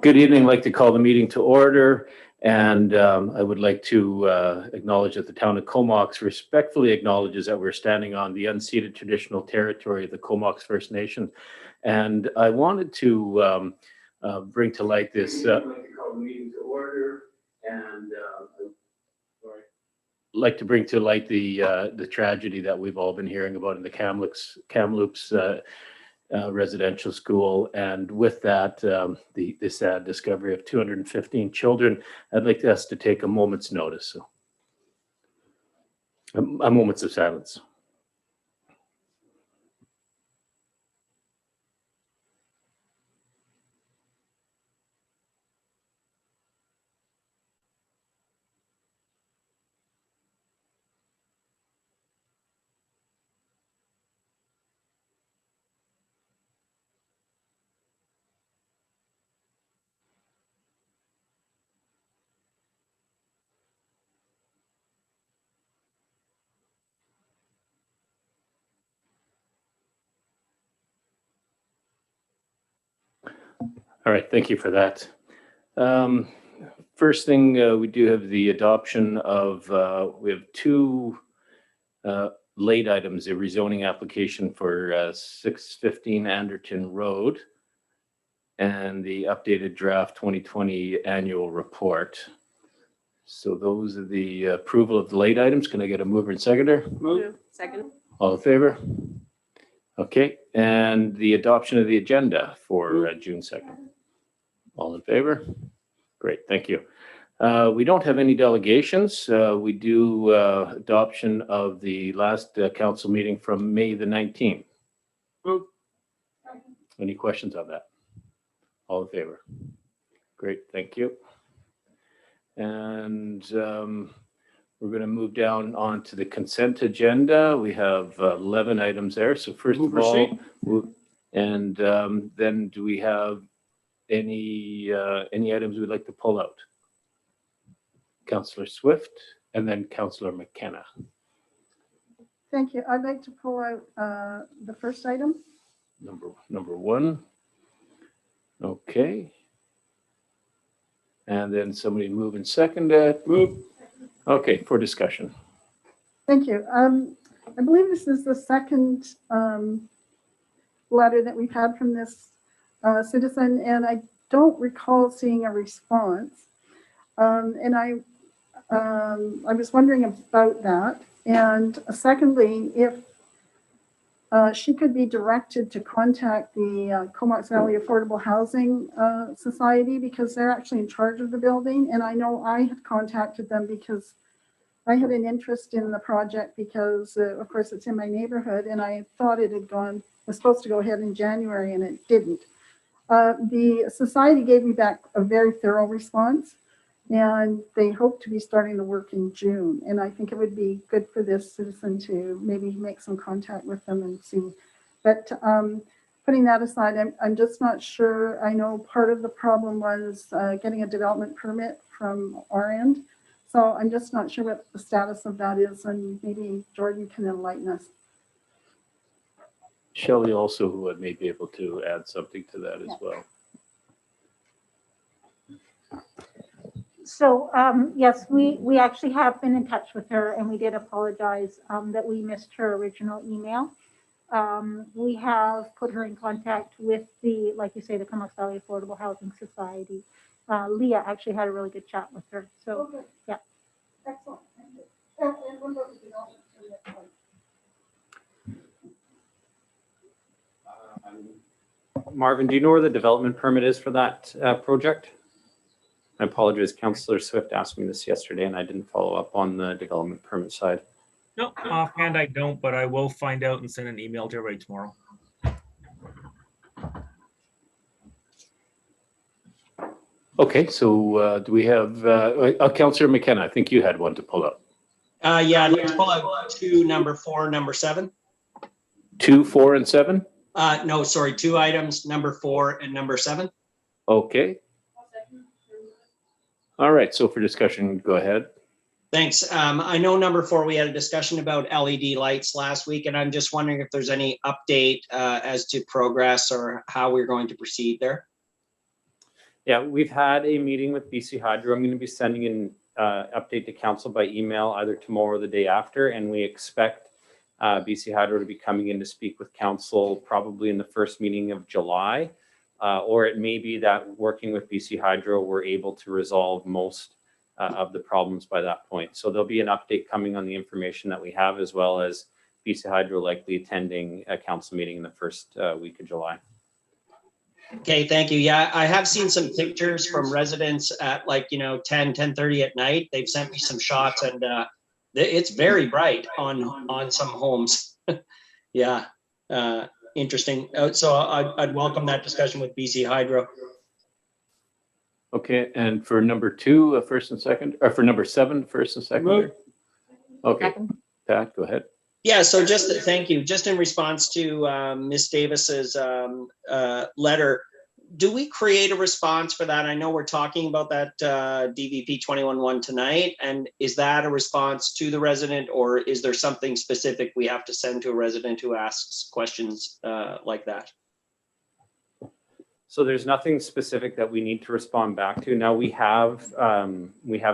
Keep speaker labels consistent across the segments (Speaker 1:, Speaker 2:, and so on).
Speaker 1: Good evening. I'd like to call the meeting to order, and I would like to acknowledge that the town of Comox respectfully acknowledges that we're standing on the unceded traditional territory of the Comox First Nation. And I wanted to bring to light this. I'd like to call the meeting to order, and like to bring to light the tragedy that we've all been hearing about in the Kamloops residential school, and with that, the sad discovery of 215 children. I'd like us to take a moment's notice, so a moment's of silence. All right, thank you for that. First thing, we do have the adoption of, we have two late items, a rezoning application for 615 Anderton Road and the updated draft 2020 annual report. So those are the approval of the late items. Can I get a mover and seconder?
Speaker 2: Move. Second.
Speaker 1: All in favor? Okay, and the adoption of the agenda for June 2nd. All in favor? Great, thank you. We don't have any delegations. We do adoption of the last council meeting from May the 19th.
Speaker 2: Move.
Speaker 1: Any questions on that? All in favor? Great, thank you. And we're going to move down onto the consent agenda. We have 11 items there. So first of all, and then do we have any items we'd like to pull out? Councillor Swift and then Councillor McKenna.
Speaker 3: Thank you. I'd like to pull out the first item.
Speaker 1: Number one. Okay. And then somebody move and second it. Move. Okay, for discussion.
Speaker 3: Thank you. I believe this is the second letter that we've had from this citizen, and I don't recall seeing a response. And I was wondering about that. And secondly, if she could be directed to contact the Comox Valley Affordable Housing Society, because they're actually in charge of the building. And I know I had contacted them because I had an interest in the project because, of course, it's in my neighborhood, and I thought it was supposed to go ahead in January, and it didn't. The society gave me back a very thorough response, and they hope to be starting the work in June. And I think it would be good for this citizen to maybe make some contact with them and see. But putting that aside, I'm just not sure. I know part of the problem was getting a development permit from our end. So I'm just not sure what the status of that is, and maybe Jordan can enlighten us.
Speaker 1: Shelley also may be able to add something to that as well.
Speaker 4: So yes, we actually have been in touch with her, and we did apologize that we missed her original email. We have put her in contact with the, like you say, the Comox Valley Affordable Housing Society. Leah actually had a really good chat with her. So
Speaker 3: Okay.
Speaker 4: yeah.
Speaker 3: Excellent. Thank you. And what about the development permit?
Speaker 5: Marvin, do you know where the development permit is for that project? I apologize. Councillor Swift asked me this yesterday, and I didn't follow up on the development permit side.
Speaker 6: No, offhand I don't, but I will find out and send an email to everybody tomorrow.
Speaker 1: Okay, so do we have Councillor McKenna? I think you had one to pull up.
Speaker 2: Yeah, I'd like to pull out two, number 4, number 7.
Speaker 1: 2, 4, and 7?
Speaker 2: No, sorry, 2 items, number 4 and number 7.
Speaker 1: Okay. All right, so for discussion, go ahead.
Speaker 2: Thanks. I know number 4, we had a discussion about LED lights last week, and I'm just wondering if there's any update as to progress or how we're going to proceed there.
Speaker 5: Yeah, we've had a meeting with BC Hydro. I'm going to be sending an update to council by email either tomorrow or the day after, and we expect BC Hydro to be coming in to speak with council probably in the first meeting of July, or it may be that working with BC Hydro, we're able to resolve most of the problems by that point. So there'll be an update coming on the information that we have, as well as BC Hydro likely attending a council meeting in the first week of July.
Speaker 2: Okay, thank you. Yeah, I have seen some pictures from residents at 10:30 at night. They've sent me some shots, and it's very bright on some homes. Yeah, interesting. So I'd welcome that discussion with BC Hydro.
Speaker 1: Okay, and for number 2, first and second, or for number 7, first and second?
Speaker 7: Move.
Speaker 1: Okay, Pat, go ahead.
Speaker 2: Yeah, so thank you. Just in response to Ms. Davis's letter, do we create a response for that? I know we're talking about that DVP 21-1 tonight, and is that a response to the resident, or is there something specific we have to send to a resident who asks questions like that?
Speaker 5: So there's nothing specific that we need to respond back to. Now we have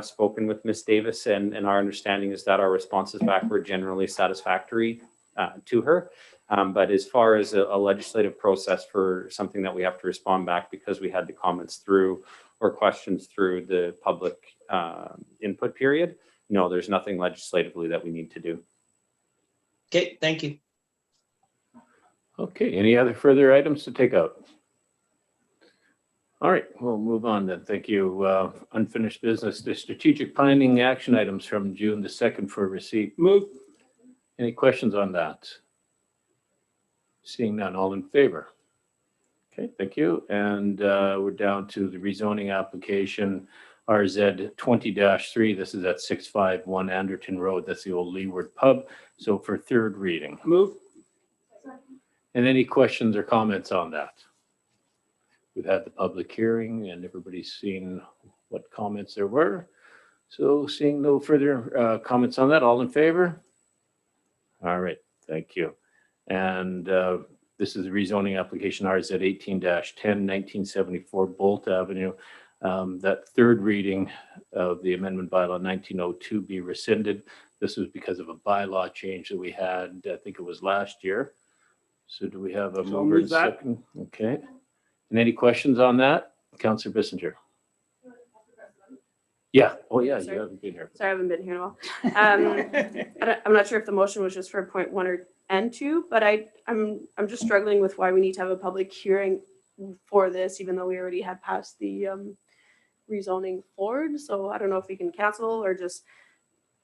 Speaker 5: spoken with Ms. Davis, and our understanding is that our responses back were generally satisfactory to her. But as far as a legislative process for something that we have to respond back because we had the comments through or questions through the public input period, no, there's nothing legislatively that we need to do.
Speaker 2: Okay, thank you.
Speaker 1: Okay, any other further items to take out? All right, we'll move on then. Thank you. Unfinished business, the strategic planning action items from June the 2nd for receipt.
Speaker 7: Move.
Speaker 1: Any questions on that? Seeing none, all in favor? Okay, thank you. And we're down to the rezoning application RZ 20-3. This is at 651 Anderton Road. That's the old Leeward Pub. So for third reading.
Speaker 7: Move.
Speaker 1: And any questions or comments on that? We've had the public hearing and everybody's seen what comments there were. So seeing no further comments on that, all in favor? All right, thank you. And this is a rezoning application RZ 18-10, 1974 Bolt Avenue. That third reading of the amendment bylaw 1902 be rescinded. This was because of a bylaw change that we had, I think it was last year. So do we have a
Speaker 7: So
Speaker 1: mover and
Speaker 7: move that.
Speaker 1: second? Okay. And any questions on that? Councillor Bissinger. Yeah. Oh, yeah.
Speaker 8: Sorry.
Speaker 1: You haven't been here.
Speaker 8: Sorry, I haven't been here in a while. I'm not sure if the motion was just for point 1 and 2, but I'm just struggling with why we need to have a public hearing for this, even though we already had passed the rezoning forward. So I don't know if we can cancel or just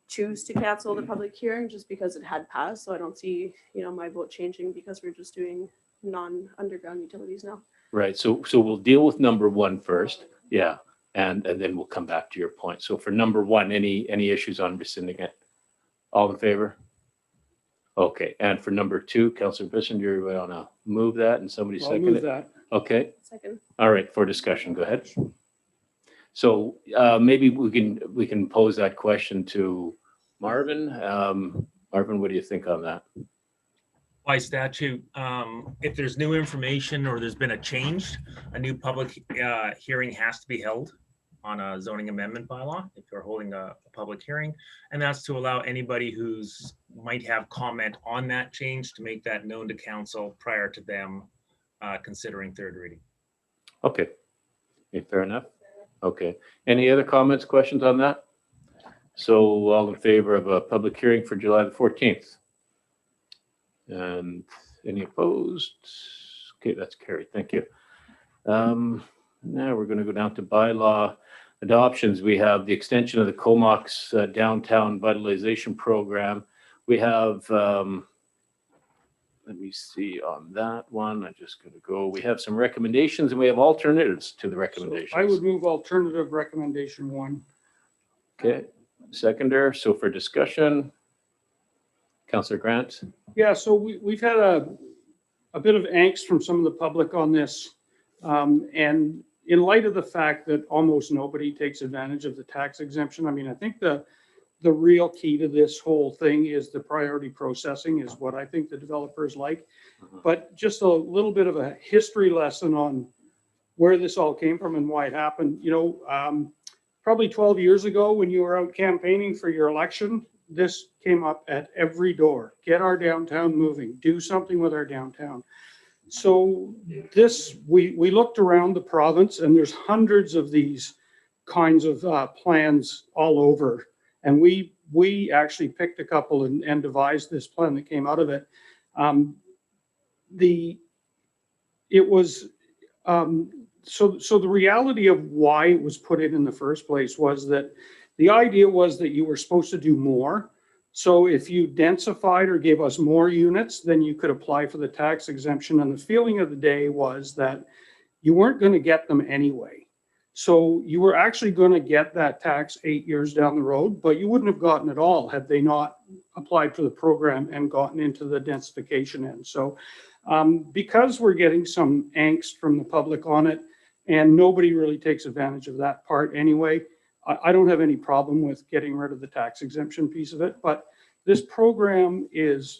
Speaker 8: choose to cancel the public hearing just because it had passed. So I don't see, my vote changing because we're just doing non-underground utilities now.
Speaker 1: Right. So we'll deal with number 1 first. Yeah. And then we'll come back to your point. So for number 1, any issues on rescinding it? All in favor? Okay. And for number 2, Councillor Bissinger, you want to move that and somebody
Speaker 7: I'll
Speaker 1: second
Speaker 7: move
Speaker 1: it?
Speaker 7: that.
Speaker 1: Okay.
Speaker 8: Second.
Speaker 1: All right. For discussion, go ahead. So maybe we can pose that question to Marvin. Marvin, what do you think on that?
Speaker 6: By statute, if there's new information or there's been a change, a new public hearing has to be held on a zoning amendment bylaw if you're holding a public hearing. And that's to allow anybody who's might have comment on that change to make that known to council prior to them considering third reading.
Speaker 1: Okay. Okay, fair enough. Okay. Any other comments, questions on that? So all in favor of a public hearing for July the 14th? And any opposed? Okay, that's carried. Thank you. Now we're going to go down to bylaw adoptions. We have the extension of the Comox Downtown Vitalization Program. We have, let me see on that one. I'm just going to go. We have some recommendations and we have alternatives to the recommendations.
Speaker 7: So I would move alternative recommendation 1.
Speaker 1: Okay, seconder. So for discussion, Councillor Grant.
Speaker 7: Yeah, so we've had a bit of angst from some of the public on this. And in light of the fact that almost nobody takes advantage of the tax exemption, I mean, I think the real key to this whole thing is the priority processing is what I think the developers like. But just a little bit of a history lesson on where this all came from and why it happened. Probably 12 years ago when you were out campaigning for your election, this came up at every door. Get our downtown moving, do something with our downtown. So we looked around the province, and there's hundreds of these kinds of plans all over. And we actually picked a couple and devised this plan that came out of it. So the reality of why it was put in the first place was that the idea was that you were supposed to do more. So if you densified or gave us more units, then you could apply for the tax exemption. And the feeling of the day was that you weren't going to get them anyway. So you were actually going to get that tax 8 years down the road, but you wouldn't have gotten it all had they not applied for the program and gotten into the densification end. So because we're getting some angst from the public on it, and nobody really takes advantage of that part anyway, I don't have any problem with getting rid of the tax exemption piece of it. But this program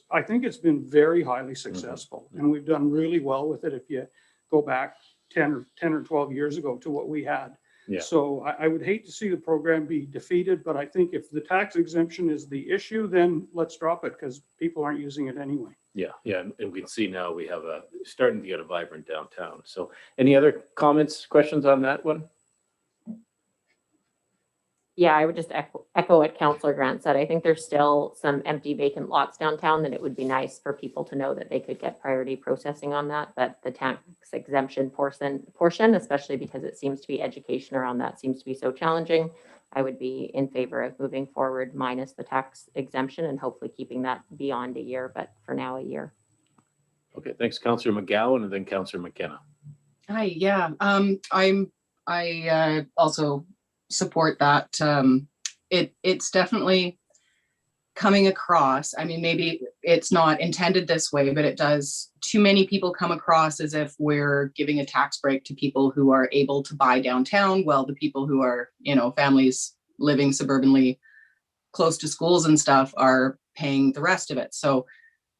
Speaker 7: I think it's been very highly successful, and we've done really well with it if you go back 10 or 12 years ago to what we had.
Speaker 1: Yeah.
Speaker 7: So I would hate to see the program be defeated, but I think if the tax exemption is the issue, then let's drop it because people aren't using it anyway.
Speaker 1: Yeah, and we can see now we have starting to get a vibrant downtown. So any other comments, questions on that one?
Speaker 9: Yeah, I would just echo what Councillor Grant said. I think there's still some empty vacant lots downtown that it would be nice for people to know that they could get priority processing on that, but the tax exemption portion, especially because it seems to be education around that seems to be so challenging. I would be in favor of moving forward minus the tax exemption and hopefully keeping that beyond a year, but for now a year.
Speaker 1: Okay, thanks, Councillor McGowan, and then Councillor McKenna.
Speaker 10: Hi, yeah, I also support that. It's definitely coming across. I mean, maybe it's not intended this way, but it does. Too many people come across as if we're giving a tax break to people who are able to buy downtown. Well, the people who are, families living suburbanly close to schools and stuff are paying the rest of it. So,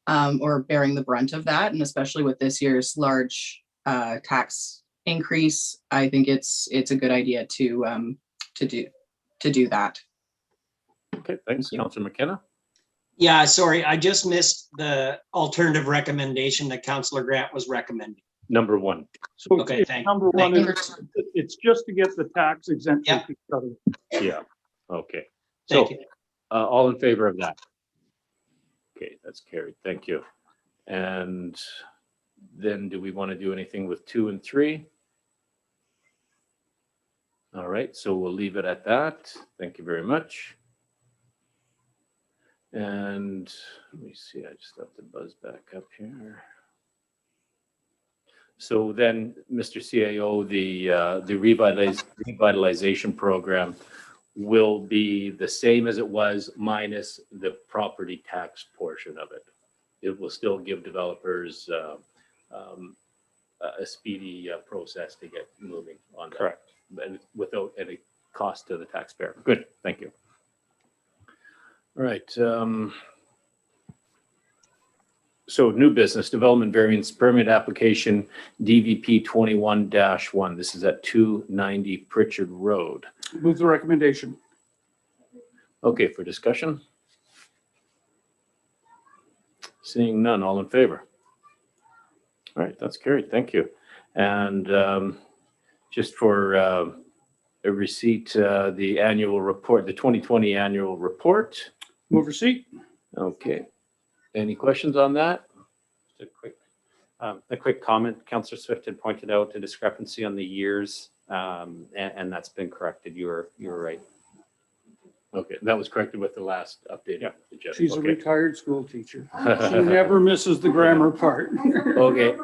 Speaker 10: or bearing the brunt of that. And especially with this year's large tax increase, I think it's a good idea to do that.
Speaker 1: Okay, thanks, Councillor McKenna.
Speaker 2: Yeah, sorry, I just missed the alternative recommendation that Councillor Grant was recommending.
Speaker 1: Number one.
Speaker 7: So
Speaker 2: Okay,
Speaker 7: number one
Speaker 2: thank
Speaker 7: is it's just to get the tax exemption.
Speaker 2: Yeah.
Speaker 1: Yeah, okay.
Speaker 2: Thank
Speaker 1: So,
Speaker 2: you.
Speaker 1: all in favor of that? Okay, that's carried. Thank you. And then do we want to do anything with 2 and 3? All right, so we'll leave it at that. Thank you very much. And let me see, I just have to buzz back up here. So then, Mr. CAO, the revitalization program will be the same as it was minus the property tax portion of it. It will still give developers a speedy process to get moving on that.
Speaker 5: Correct.
Speaker 1: And without any cost to the taxpayer. Good, thank you. All right. So new business development variance permit application DVP 21-1. This is at 290 Pritchard Road.
Speaker 7: Move the recommendation.
Speaker 1: Okay, for discussion. Seeing none, all in favor? All right, that's carried. Thank you. And just for a receipt, the annual report, the 2020 annual report.
Speaker 7: Move receipt.
Speaker 1: Okay. Any questions on that?
Speaker 5: Just a quick comment. Councillor Swift had pointed out a discrepancy on the years, and that's been corrected. You were right.
Speaker 1: Okay, that was corrected with the last update.
Speaker 5: Yeah.
Speaker 1: Agenda.
Speaker 7: She's a
Speaker 1: Okay.
Speaker 7: retired school teacher. She never misses the grammar part.
Speaker 1: Okay,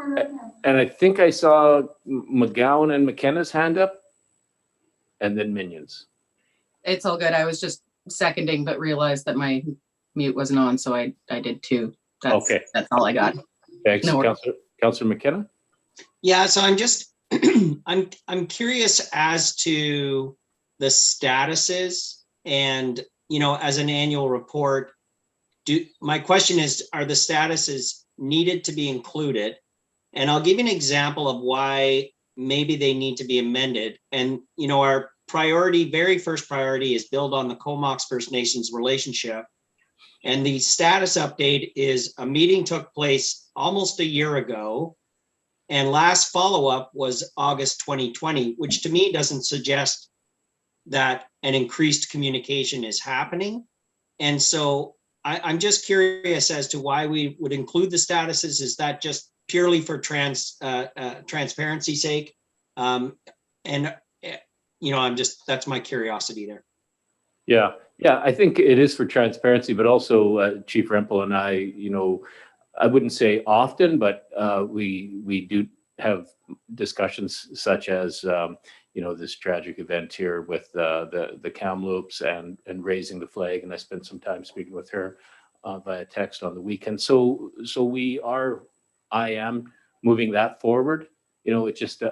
Speaker 1: and I think I saw McGowan and McKenna's hand up, and then Minions.
Speaker 10: It's all good. I was just seconding, but realized that my mute wasn't on, so I did too.
Speaker 1: Okay.
Speaker 10: That's all I got.
Speaker 1: Thanks,
Speaker 10: No worries.
Speaker 1: Councillor McKenna.
Speaker 2: Yeah, so I'm just, I'm curious as to the statuses and, as an annual report, my question is, are the statuses needed to be included? And I'll give you an example of why maybe they need to be amended. And, our priority, very first priority is build on the Comox First Nations relationship. And the status update is a meeting took place almost a year ago. And last follow-up was August 2020, which to me doesn't suggest that an increased communication is happening. And so I'm just curious as to why we would include the statuses. Is that just purely for transparency's sake? That's my curiosity there.
Speaker 1: Yeah, I think it is for transparency, but also Chief Rempel and I, I wouldn't say often, but we do have discussions such as, this tragic event here with the Kamloops and raising the flag. And I spent some time speaking with her via text on the weekend. So I am moving that forward. It's just,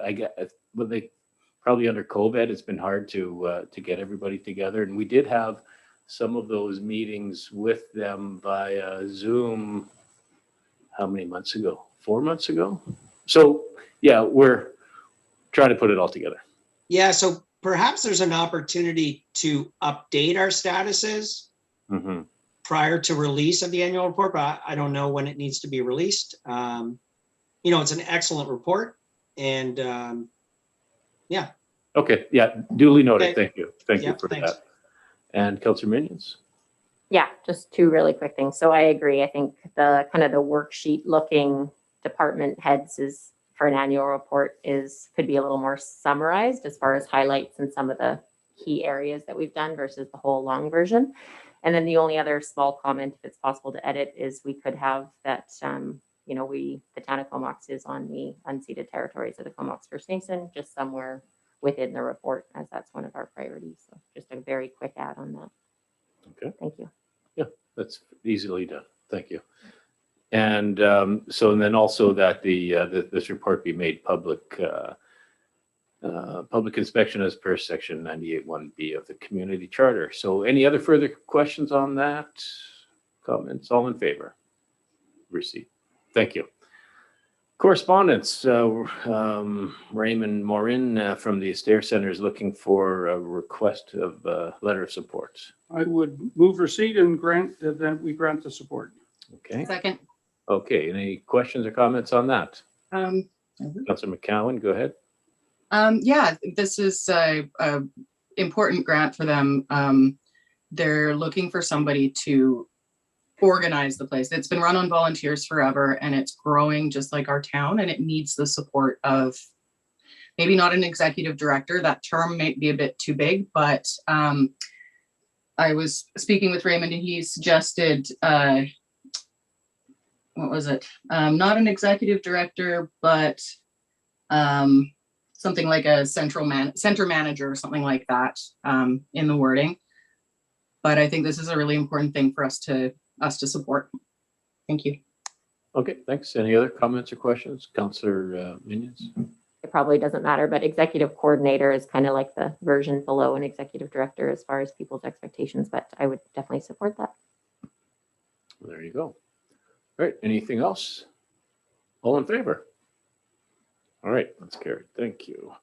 Speaker 1: probably under COVID, it's been hard to get everybody together. And we did have some of those meetings with them via Zoom. How many months ago? 4 months ago? So yeah, we're trying to put it all together.
Speaker 2: Yeah, so perhaps there's an opportunity to update our statuses prior to release of the annual report, but I don't know when it needs to be released. It's an excellent report, and yeah.
Speaker 1: Okay, yeah, duly noted.
Speaker 2: Okay.
Speaker 1: Thank you. Thank you
Speaker 2: Yeah,
Speaker 1: for
Speaker 2: thanks.
Speaker 1: that. And Councillor Minions?
Speaker 9: Yeah, just two really quick things. So I agree. I think the kind of the worksheet looking department heads is for an annual report could be a little more summarized as far as highlights and some of the key areas that we've done versus the whole long version. And then the only other small comment, if it's possible to edit, is we could have that, the town of Comox is on the unceded territories of the Comox First Nation, just somewhere within the report, as that's one of our priorities. So just a very quick add on that.
Speaker 1: Okay.
Speaker 9: Thank you.
Speaker 1: Yeah, that's easily done. Thank you. And and then also that this report be made public inspection as per section 98(1)(b) of the community charter. So any other further questions on that? Comments? All in favor? Receipt. Thank you. Correspondence. Raymond Morin from the Astaire Center is looking for a request of letter of support.
Speaker 7: I would move receipt and grant that we grant the support.
Speaker 1: Okay.
Speaker 10: Second.
Speaker 1: Okay. Any questions or comments on that?
Speaker 10: Um,
Speaker 1: Councillor McCowan, go ahead.
Speaker 10: Yeah, this is a important grant for them. They're looking for somebody to organize the place. It's been run on volunteers forever, and it's growing just like our town, and it needs the support of maybe not an executive director. That term may be a bit too big, but I was speaking with Raymond, and he suggested what was it? Not an executive director, but something like a center manager or something like that in the wording. But I think this is a really important thing for us to support. Thank you.
Speaker 1: Okay, thanks. Any other comments or questions? Councillor Minions?
Speaker 9: It probably doesn't matter, but executive coordinator is kind of like the version below an executive director as far as people's expectations, but I would definitely support that.
Speaker 1: There you go. All right, anything else? All in favor? All right, that's carried. Thank you.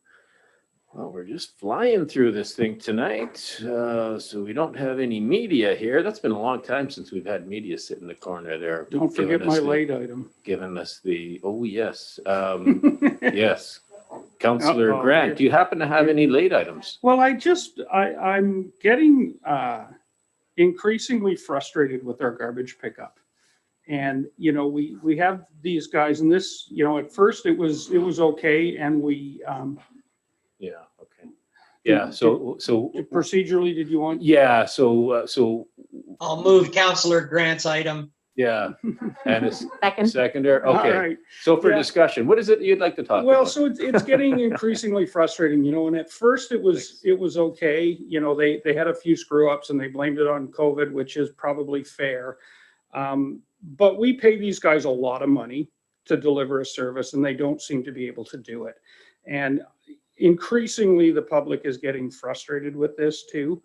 Speaker 1: Well, we're just flying through this thing tonight. So we don't have any media here. That's been a long time since we've had media sit in the corner there.
Speaker 7: Don't forget my late item.
Speaker 1: Giving us the, oh, yes. Yes. Councillor
Speaker 7: Uh-oh.
Speaker 1: Grant, do you happen to have any late items?
Speaker 7: Well, I'm getting increasingly frustrated with our garbage pickup. And, we have these guys, and this, at first it was okay, and we
Speaker 1: Yeah, okay. Yeah, so
Speaker 7: procedurally, did you want?
Speaker 1: yeah, so
Speaker 2: I'll move Councillor Grant's item.
Speaker 1: yeah. And it's
Speaker 9: Second.
Speaker 1: seconder,
Speaker 7: All
Speaker 1: okay.
Speaker 7: right.
Speaker 1: So for
Speaker 7: Yeah.
Speaker 1: discussion, what is it you'd like to talk
Speaker 7: Well,
Speaker 1: about?
Speaker 7: so it's getting increasingly frustrating, and at first it was okay. They had a few screw ups and they blamed it on COVID, which is probably fair. But we pay these guys a lot of money to deliver a service, and they don't seem to be able to do it. And increasingly, the public is getting frustrated with this too.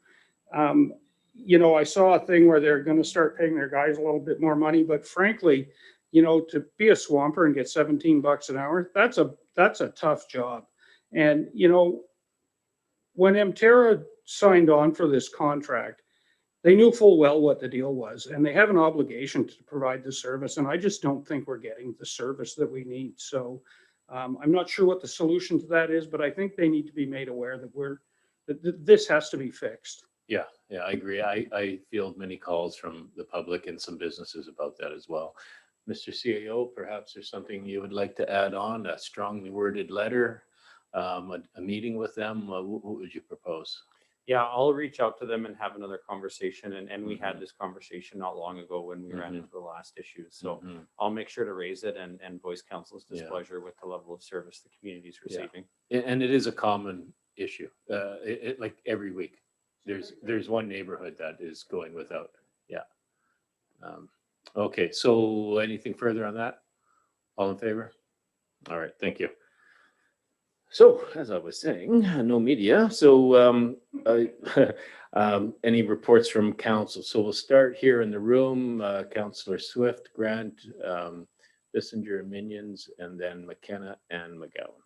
Speaker 7: I saw a thing where they're going to start paying their guys a little bit more money, but frankly, to be a swamper and get $17 an hour, that's a tough job. And, you know, when Emterra signed on for this contract, they knew full well what the deal was, and they have an obligation to provide the service. And I just don't think we're getting the service that we need. So I'm not sure what the solution to that is, but I think they need to be made aware that this has to be fixed.
Speaker 1: Yeah, I agree. I field many calls from the public and some businesses about that as well. Mr. CAO, perhaps there's something you would like to add on, a strongly worded letter, a meeting with them. What would you propose?
Speaker 5: Yeah, I'll reach out to them and have another conversation. And we had this conversation not long ago when we ran into the last issue. So
Speaker 1: Mhm.
Speaker 5: I'll make sure to raise it and voice council's
Speaker 1: Yeah.
Speaker 5: displeasure with the level of service the community is receiving.
Speaker 1: And it is a common issue. Like every week, there's one neighborhood that is going without. Yeah. Okay, so anything further on that? All in favor? All right, thank you. So, as I was saying, no media. So, any reports from council? So we'll start here in the room. Councillor Swift, Grant, Bissinger, Minions, and then McKenna and McGowan.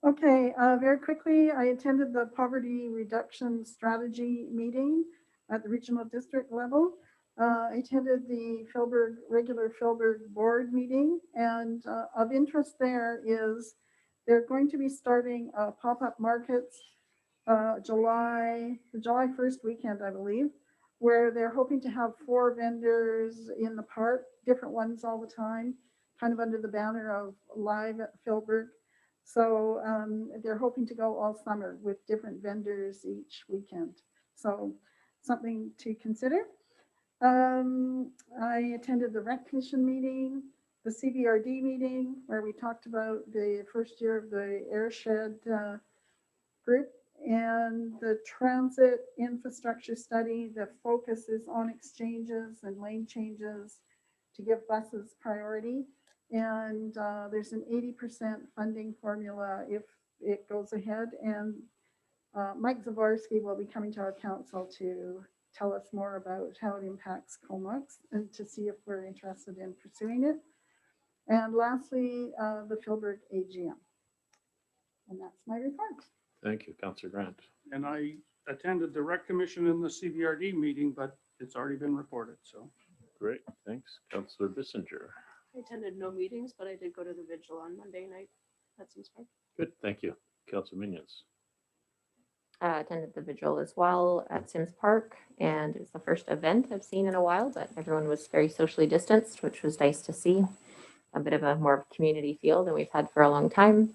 Speaker 3: Okay, very quickly, I attended the poverty reduction strategy meeting at the regional district level. I attended the regular Philburg board meeting, and of interest there is they're going to be starting pop-up markets July 1st weekend, I believe, where they're hoping to have 4 vendors in the park, different ones all the time, kind of under the banner of Live at Philburg. So they're hoping to go all summer with different vendors each weekend. So something to consider. I attended the Rec Commission meeting, the CBRD meeting, where we talked about the first year of the Airshed group, and the transit infrastructure study. The focus is on exchanges and lane changes to give buses priority. And there's an 80% funding formula if it goes ahead. And Mike Zavorsky will be coming to our council to tell us more about how it impacts Comox and to see if we're interested in pursuing it. And lastly, the Philburg AGM. And that's my report.
Speaker 1: Thank you, Councillor Grant.
Speaker 7: And I attended the Rec Commission and the CBRD meeting, but it's already been reported, so.
Speaker 1: Great, thanks. Councillor Bissinger.
Speaker 8: I attended no meetings, but I did go to the vigil on Monday night at Sims Park.
Speaker 1: Good, thank you. Councillor Minions.
Speaker 9: Attended the vigil as well at Sims Park, and it was the first event I've seen in a while, but everyone was very socially distanced, which was nice to see. A bit of a more community feel than we've had for a long time.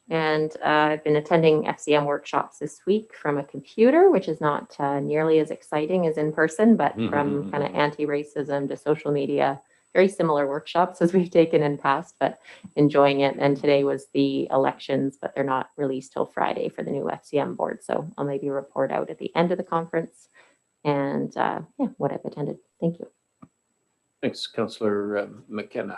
Speaker 9: And I've been attending FCM workshops this week from a computer, which is not nearly as exciting as in person, but from kind of anti-racism to social media, very similar workshops as we've taken in past, but enjoying it. And today was the elections, but they're not released till Friday for the new FCM board. So I'll maybe report out at the end of the conference and yeah, what I've attended. Thank you.
Speaker 1: Thanks, Councillor McKenna.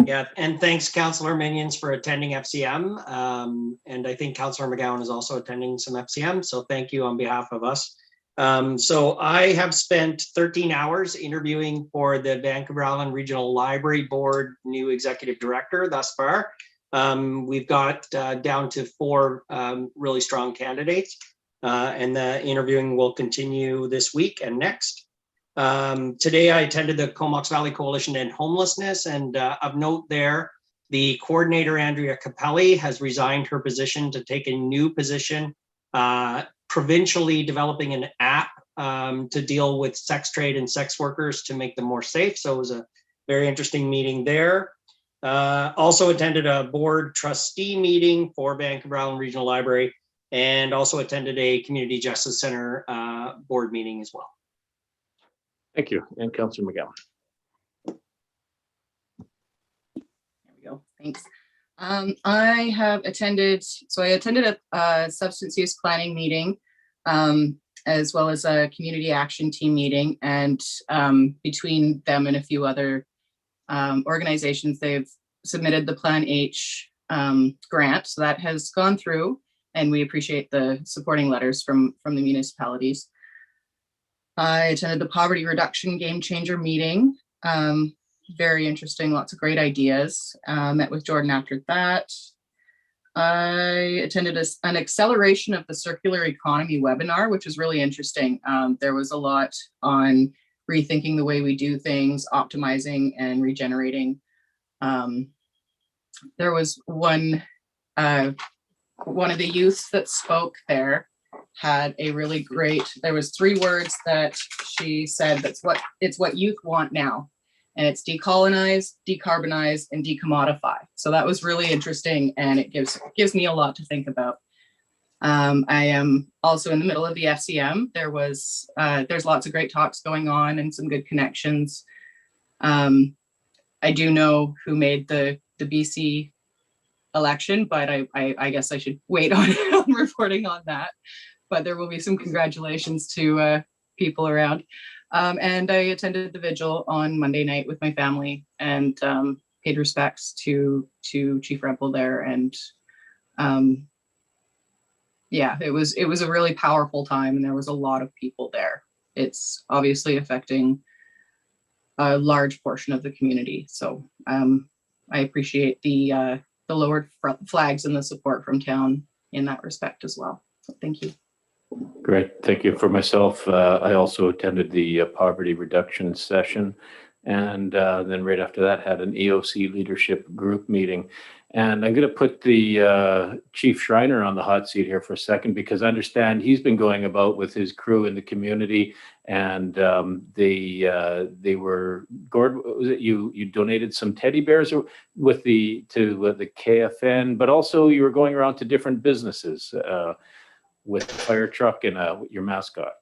Speaker 2: Yeah, and thanks, Councillor Minions, for attending FCM. And I think Councillor McGowan is also attending some FCM, so thank you on behalf of us. So I have spent 13 hours interviewing for the Vancouver Island Regional Library Board new executive director thus far. We've got down to 4 really strong candidates, and the interviewing will continue this week and next. Today I attended the Comox Valley Coalition and Homelessness, and of note there, the coordinator Andrea Capelli has resigned her position to take a new position, provincially developing an app to deal with sex trade and sex workers to make them more safe. So it was a very interesting meeting there. Also attended a board trustee meeting for Vancouver Island Regional Library, and also attended a Community Justice Center board meeting as well.
Speaker 1: Thank you. And Councillor McGowan.
Speaker 10: There we go. Thanks. I attended a substance use planning meeting, as well as a community action team meeting. And between them and a few other organizations, they've submitted the Plan H grant. So that has gone through, and we appreciate the supporting letters from the municipalities. I attended the Poverty Reduction Game Changer meeting. Very interesting, lots of great ideas. Met with Jordan after that. I attended an acceleration of the circular economy webinar, which was really interesting. There was a lot on rethinking the way we do things, optimizing and regenerating. There was one of the youths that spoke there had a really great, there was 3 words that she said, it's what youth want now. And it's decolonize, decarbonize, and decommodify. So that was really interesting, and it gives me a lot to think about. I am also in the middle of the FCM. There's lots of great talks going on and some good connections. I do know who made the BC election, but I guess I should wait on reporting on that. But there will be some congratulations to people around. And I attended the vigil on Monday night with my family and paid respects to Chief Rempel there. And yeah, it was a really powerful time, and there was a lot of people there. It's obviously affecting a large portion of the community. So I appreciate the lowered flags and the support from town in that respect as well. So thank you.
Speaker 1: Great, thank you. For myself, I also attended the poverty reduction session, and then right after that had an EOC leadership group meeting. And I'm going to put the Chief Schreiner on the hot seat here for a second, because I understand he's been going about with his crew in the community, and they were, Gord, was it you donated some teddy bears with the KFN, but also you were going around to different businesses with a fire truck and your mascot.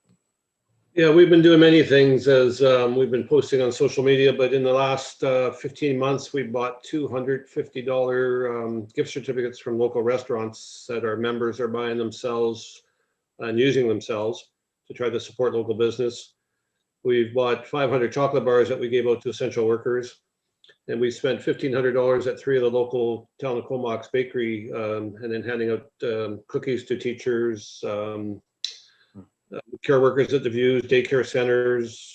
Speaker 11: Yeah, we've been doing many things as we've been posting on social media, but in the last 15 months, we bought $250 gift certificates from local restaurants that our members are buying themselves and using themselves to try to support local business. We've bought 500 chocolate bars that we gave out to essential workers. And we spent $1,500 at 3 of the local Town of Comox bakery, and then handing out cookies to teachers, care workers at the Views, daycare centers,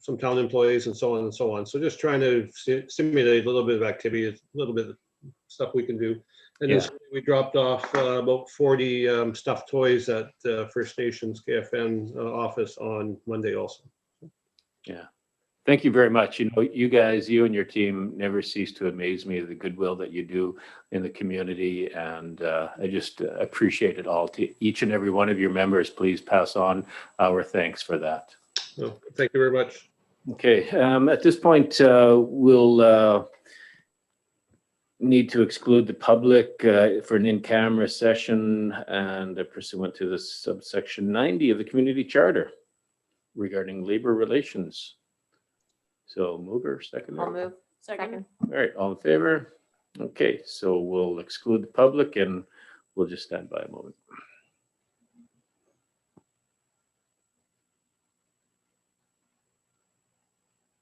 Speaker 11: some town employees, and so on and so on. So just trying to stimulate a little bit of activity, a little bit of stuff we can do. And
Speaker 1: Yeah.
Speaker 11: this, we dropped off about 40 stuffed toys at First Nations KFN office on Monday also.
Speaker 1: Yeah. Thank you very much. You know, you guys, you and your team never cease to amaze me, the goodwill that you do in the community. And I just appreciate it all. To each and every one of your members, please pass on our thanks for that.
Speaker 11: No, thank you very much.
Speaker 1: Okay, at this point, we'll need to exclude the public for an in-camera session and pursuant to the subsection 90 of the community charter regarding labor relations. So mover, seconder.
Speaker 9: I'll move.
Speaker 8: Second.
Speaker 1: All right, all in favor? Okay, so we'll exclude the public and we'll just stand by a moment.